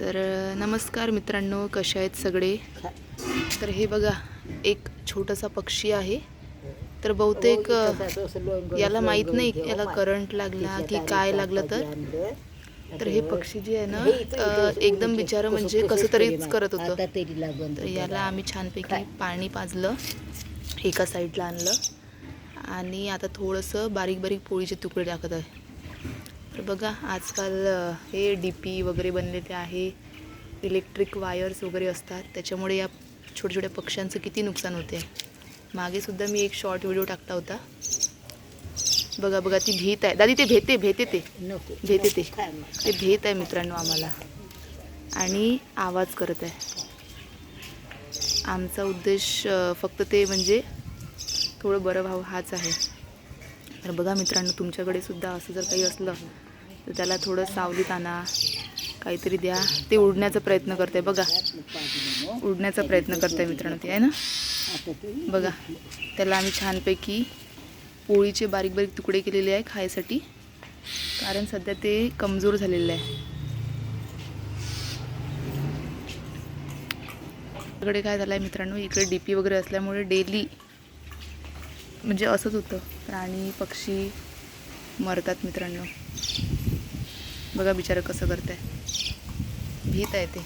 तर नमस्कार मित्रांनो, कशा आहेत सगळे. तर हे बघा, एक छोटासा पक्षी आहे. तर बहुतेक याला माहीत नाही याला करंट लागला की काय लागलं. तर हे पक्षी जे आहे ना, एकदम बिचारं म्हणजे कसं तरीच करत होतं. तर याला आम्ही छानपैकी पाणी पाजलं, एका साईडला आणलं आणि आता थोडंसं बारीक बारीक पोळीचे तुकडे टाकत आहे. तर बघा, आजकाल हे DP वगैरे बनलेले आहे, इलेक्ट्रिक वायर्स वगैरे असतात, त्याच्यामुळे या छोट्या छोट्या पक्ष्यांचं किती नुकसान होते. मागे सुद्धा मी एक शॉर्ट व्हिडिओ टाकला होता. बघा बघा, ती भीत आहे दादी, ते भेते ते भेत आहे मित्रांनो आम्हाला, आणि आवाज करत आहे. आमचा उद्देश फक्त ते म्हणजे थोडं बरं व्हावं हाच आहे. तर बघा मित्रांनो, तुमच्याकडे सुद्धा असं जर काही असलं तर त्याला थोडं सावलीत आणा, काहीतरी द्या. ते उडण्याचा प्रयत्न करते बघा, उडण्याचा प्रयत्न करते मित्रांनो ते, आहे ना. बघा, त्याला आम्ही छानपैकी पोळीचे बारीक बारीक तुकडे केलेले आहे खायसाठी, कारण सध्या ते कमजोर झालेलं आहे. इकडे काय झालं आहे मित्रांनो, इकडे DP वगैरे असल्यामुळे डेली म्हणजे असंच होतं, प्राणी पक्षी मरतात मित्रांनो. बघा बिचारं कसं करत आहे, भीत आहे ते.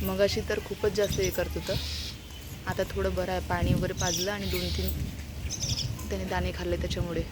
मगाशी तर खूपच जास्त हे करत होतं, आता थोडं बरं आहे. पाणी वगैरे पाजलं आणि 2-3 त्याने दाणे खाल्ले त्याच्यामुळे.